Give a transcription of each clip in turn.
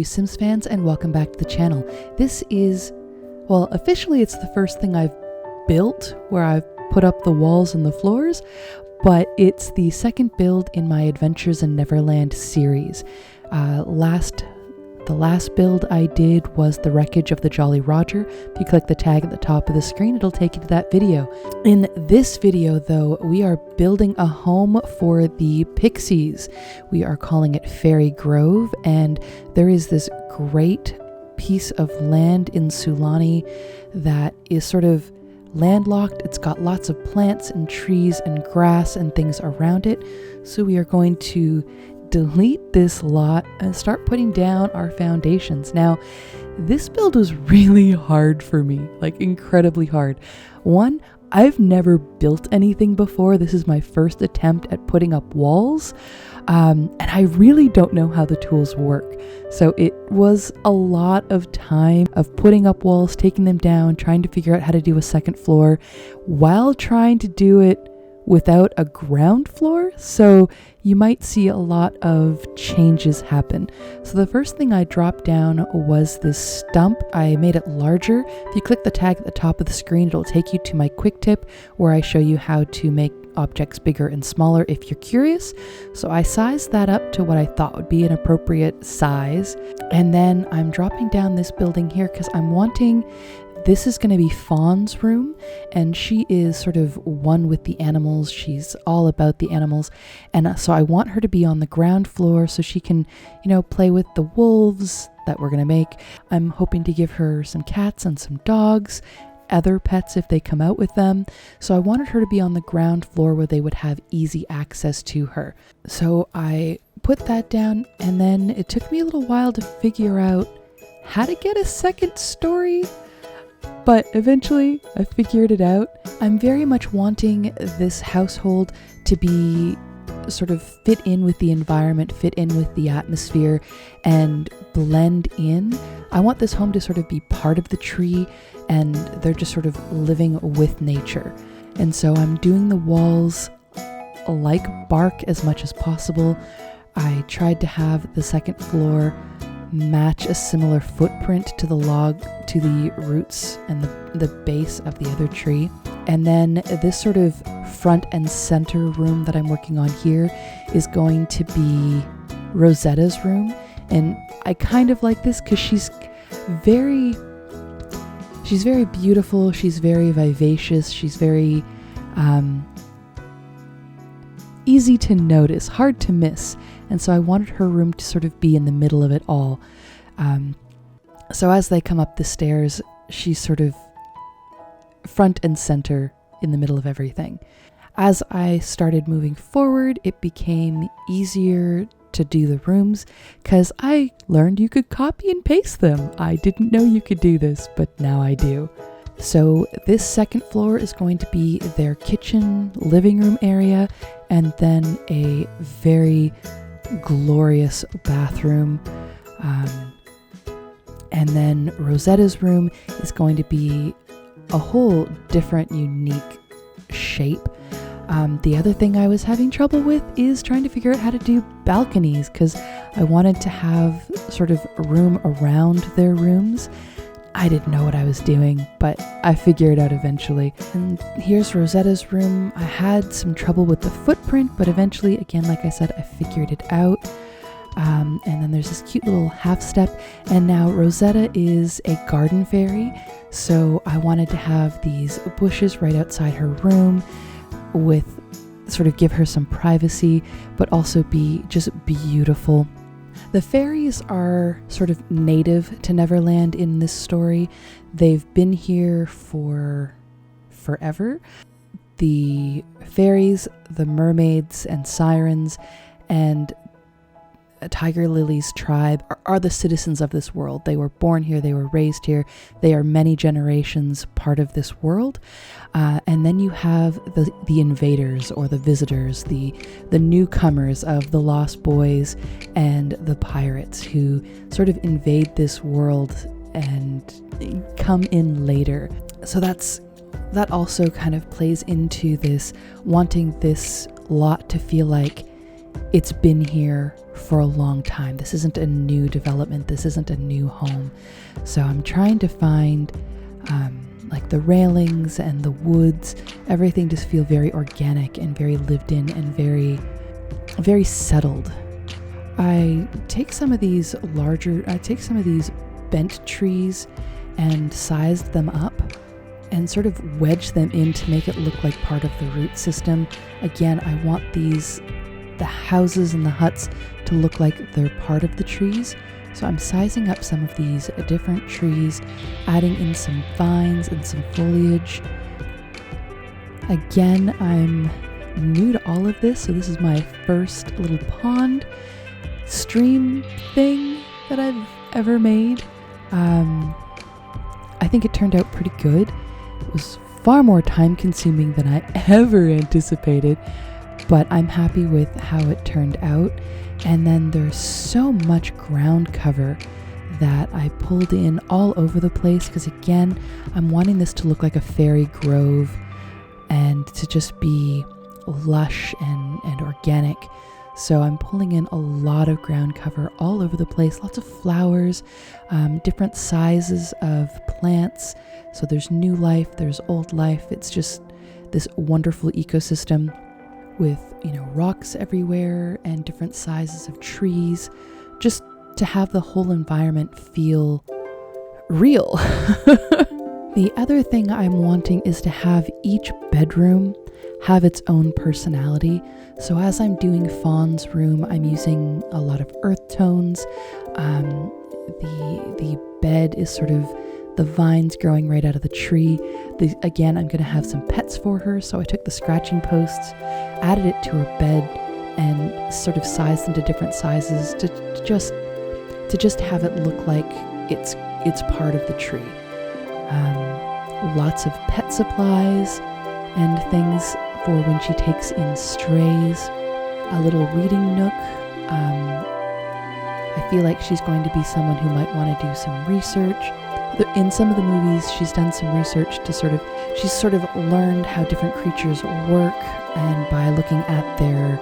you Sims fans, and welcome back to the channel. This is, well, officially it's the first thing I've built where I've put up the walls and the floors, but it's the second build in my Adventures in Neverland series. The last build I did was the wreckage of the Jolly Roger. If you click the tag at the top of the screen, it'll take you to that video. In this video, though, we are building a home for the Pixies. We are calling it Fairy Grove, and there is this great piece of land in Sulani that is sort of landlocked. It's got lots of plants and trees and grass and things around it. So we are going to delete this lot and start putting down our foundations. Now, this build was really hard for me, like incredibly hard. One, I've never built anything before. This is my first attempt at putting up walls, and I really don't know how the tools work. So it was a lot of time of putting up walls, taking them down, trying to figure out how to do a second floor while trying to do it without a ground floor. So you might see a lot of changes happen. So the first thing I dropped down was this stump. I made it larger. If you click the tag at the top of the screen, it'll take you to my quick tip where I show you how to make objects bigger and smaller if you're curious. So I sized that up to what I thought would be an appropriate size. And then I'm dropping down this building here because I'm wanting, this is going to be Fawn's room, and she is sort of one with the animals. She's all about the animals. And so I want her to be on the ground floor so she can, play with the wolves that we're going to make. I'm hoping to give her some cats and some dogs, other pets if they come out with them. So I wanted her to be on the ground floor where they would have easy access to her. So I put that down, and then it took me a little while to figure out how to get a second story. But eventually I figured it out. I'm very much wanting this household to be sort of fit in with the environment, fit in with the atmosphere, and blend in. I want this home to sort of be part of the tree, and they're just sort of living with nature. And so I'm doing the walls like bark as much as possible. I tried to have the second floor match a similar footprint to the log, to the roots and the base of the other tree. And then this sort of front and center room that I'm working on here is going to be Rosetta's room. And I kind of like this because she's very beautiful. She's very vivacious. She's very easy to notice, hard to miss. And so I wanted her room to sort of be in the middle of it all. So as they come up the stairs, she's sort of front and center in the middle of everything. As I started moving forward, it became easier to do the rooms because I learned you could copy and paste them. I didn't know you could do this, but now I do. So this second floor is going to be their kitchen, living room area, and then a very glorious bathroom. And then Rosetta's room is going to be a whole different, unique shape. The other thing I was having trouble with is trying to figure out how to do balconies because I wanted to have sort of room around their rooms. I didn't know what I was doing, but I figured it out eventually. And here's Rosetta's room. I had some trouble with the footprint, but eventually, again, like I said, I figured it out. And then there's this cute little half step. And now Rosetta is a garden fairy. So I wanted to have these bushes right outside her room with sort of give her some privacy, but also be just beautiful. The fairies are sort of native to Neverland in this story. They've been here for forever. The fairies, the mermaids and sirens, and Tiger Lily's tribe are the citizens of this world. They were born here, they were raised here, they are many generations part of this world. And then you have the invaders or the visitors, the newcomers of the Lost Boys and the pirates who sort of invade this world and come in later. So that also kind of plays into this wanting this lot to feel like it's been here for a long time. This isn't a new development. This isn't a new home. So I'm trying to find like the railings and the woods, everything just feel very organic and very lived in and very, very settled. I take some of these bent trees and sized them up and sort of wedged them in to make it look like part of the root system. Again, I want the houses and the huts to look like they're part of the trees. So I'm sizing up some of these different trees, adding in some vines and some foliage. Again, I'm new to all of this, so this is my first little pond stream thing that I've ever made. I think it turned out pretty good. It was far more time consuming than I ever anticipated, but I'm happy with how it turned out. And then there's so much ground cover that I pulled in all over the place because, again, I'm wanting this to look like a fairy grove and to just be lush and organic. So I'm pulling in a lot of ground cover all over the place, lots of flowers, different sizes of plants. So there's new life, there's old life. It's just this wonderful ecosystem with, rocks everywhere and different sizes of trees, just to have the whole environment feel real. The other thing I'm wanting is to have each bedroom have its own personality. So as I'm doing Fawn's room, I'm using a lot of earth tones. The bed is sort of the vines growing right out of the tree. Again, I'm going to have some pets for her, so I took the scratching posts, added it to her bed, and sort of sized them to different sizes to just have it look like it's part of the tree. Lots of pet supplies and things for when she takes in strays. A little reading nook. I feel like she's going to be someone who might want to do some research. In some of the movies, she's done some research to she's sort of learned how different creatures work, and by looking at their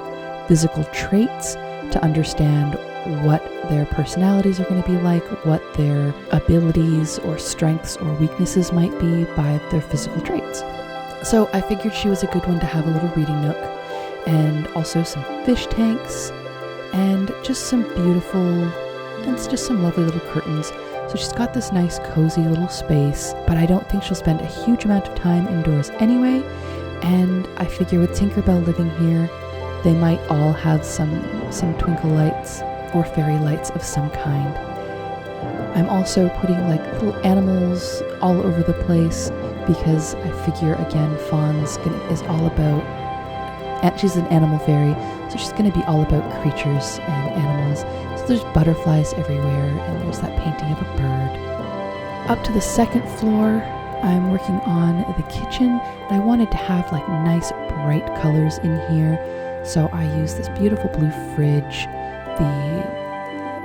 physical traits to understand what their personalities are going to be like, what their abilities or strengths or weaknesses might be by their physical traits. So I figured she was a good one to have a little reading nook, and also some fish tanks, and just some lovely little curtains. So she's got this nice cozy little space, but I don't think she'll spend a huge amount of time indoors anyway. And I figure with Tinkerbell living here, they might all have some twinkle lights or fairy lights of some kind. I'm also putting like little animals all over the place because I figure, again, Fawn's is all about, and she's an animal fairy, so she's going to be all about creatures and animals. So there's butterflies everywhere, and there's that painting of a bird. Up to the second floor, I'm working on the kitchen, and I wanted to have like nice bright colors in here. So I used this beautiful blue fridge.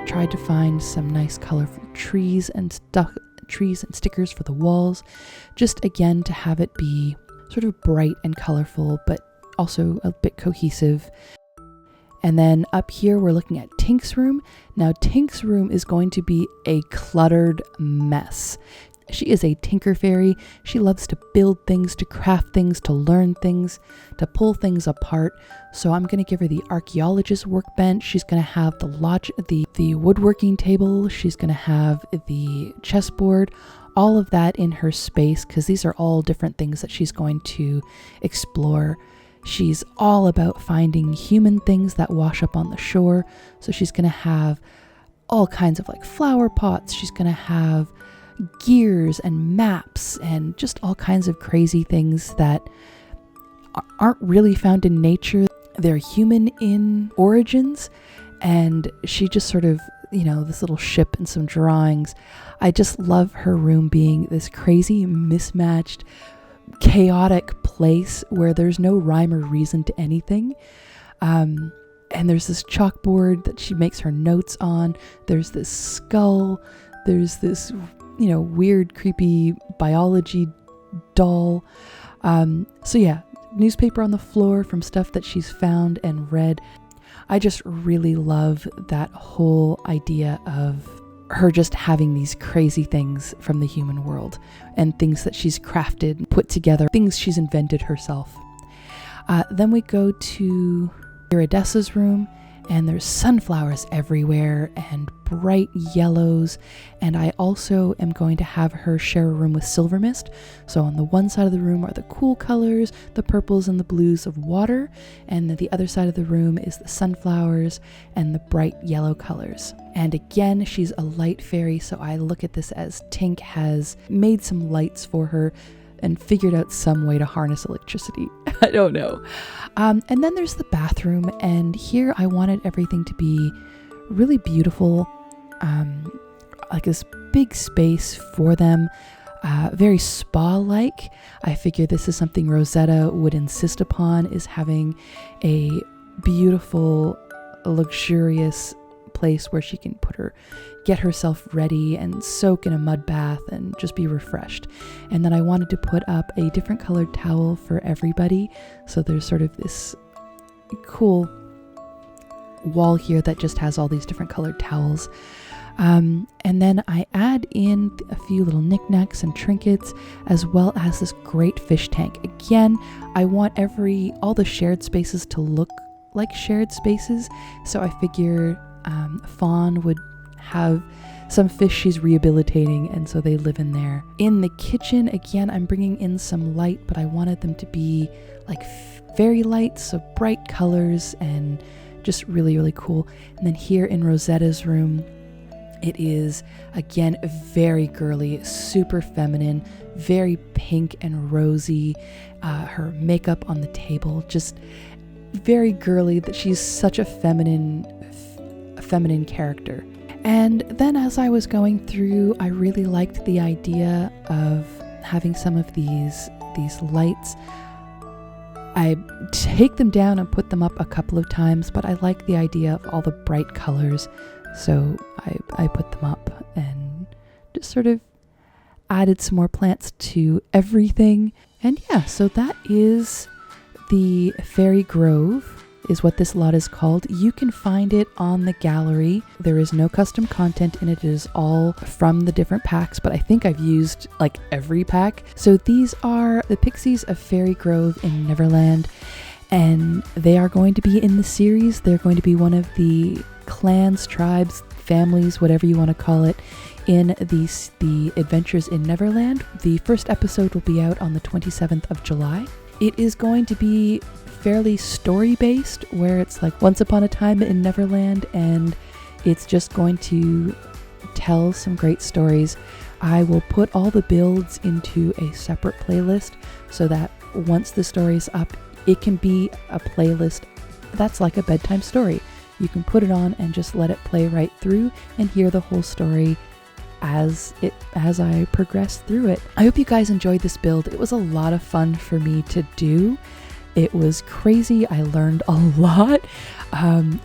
Tried to find some nice colorful trees and stickers for the walls, just again to have it be sort of bright and colorful, but also a bit cohesive. And then up here we're looking at Tink's room. Now Tink's room is going to be a cluttered mess. She is a tinker fairy. She loves to build things, to craft things, to learn things, to pull things apart. So I'm going to give her the archaeologist workbench. She's going to have the woodworking table. She's going to have the chessboard, all of that in her space, because these are all different things that she's going to explore. She's all about finding human things that wash up on the shore. So she's going to have all kinds of like flower pots. She's going to have gears and maps and just all kinds of crazy things that aren't really found in nature. They're human in origins, and she just sort of, this little ship and some drawings. I just love her room being this crazy, mismatched, chaotic place where there's no rhyme or reason to anything. And there's this chalkboard that she makes her notes on. There's this skull. There's this weird, creepy biology doll. So yeah, newspaper on the floor from stuff that she's found and read. I just really love that whole idea of her just having these crazy things from the human world and things that she's crafted, put together, things she's invented herself. Then we go to Iridessa's room, and there's sunflowers everywhere and bright yellows. And I also am going to have her share a room with Silver Mist. So on the one side of the room are the cool colors, the purples and the blues of water. And then the other side of the room is the sunflowers and the bright yellow colors. And again, she's a light fairy. So I look at this as Tink has made some lights for her and figured out some way to harness electricity. I don't know. And then there's the bathroom, and here I wanted everything to be really beautiful, like this big space for them, very spa-like. I figure this is something Rosetta would insist upon, is having a beautiful, luxurious place where she can get herself ready and soak in a mud bath and just be refreshed. And then I wanted to put up a different colored towel for everybody, so there's sort of this cool wall here that just has all these different colored towels. And then I add in a few little knickknacks and trinkets, as well as this great fish tank. Again, I want all the shared spaces to look like shared spaces, so I figure Fawn would have some fish she's rehabilitating, and so they live in there. In the kitchen, again, I'm bringing in some light, but I wanted them to be like fairy lights, so bright colors and just really, really cool. And then here in Rosetta's room, it is, again, very girly, super feminine, very pink and rosy. Her makeup on the table, just very girly, that she's such a feminine character. And then as I was going through, I really liked the idea of having some of these lights. I take them down and put them up a couple of times, but I like the idea of all the bright colors, so I put them up and just sort of added some more plants to everything. And yeah, so that is the Fairy Grove, is what this lot is called. You can find it on the gallery. There is no custom content in it. It is all from the different packs, but I think I've used like every pack. So these are the Pixies of Fairy Grove in Neverland, and they are going to be in the series. They're going to be one of the clans, tribes, families, whatever you want to call it, in the Adventures in Neverland. The first episode will be out on the 27th of July. It is going to be fairly story-based, where it's like once upon a time in Neverland, and it's just going to tell some great stories. I will put all the builds into a separate playlist so that once the story's up, it can be a playlist that's like a bedtime story. You can put it on and just let it play right through and hear the whole story as I progress through it. I hope you guys enjoyed this build. It was a lot of fun for me to do. It was crazy. I learned a lot.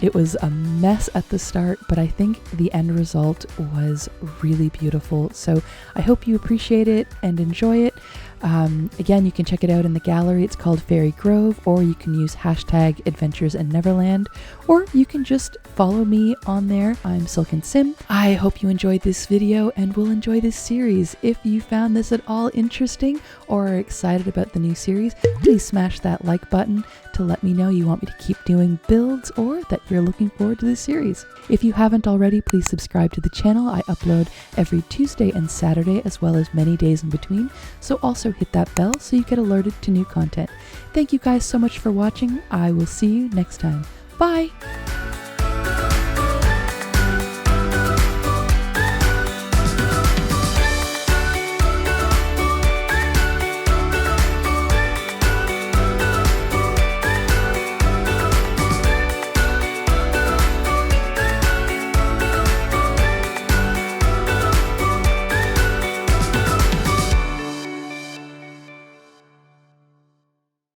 It was a mess at the start, but I think the end result was really beautiful. So I hope you appreciate it and enjoy it. Again, you can check it out in the gallery. It's called Fairy Grove, or you can use hashtag Adventures in Neverland, or you can just follow me on there. I'm Silken Sim. I hope you enjoyed this video and will enjoy this series. If you found this at all interesting or are excited about the new series, please smash that like button to let me know you want me to keep doing builds or that you're looking forward to this series. If you haven't already, please subscribe to the channel. I upload every Tuesday and Saturday, as well as many days in between, so also hit that bell so you get alerted to new content. Thank you guys so much for watching. I will see you next time. Bye!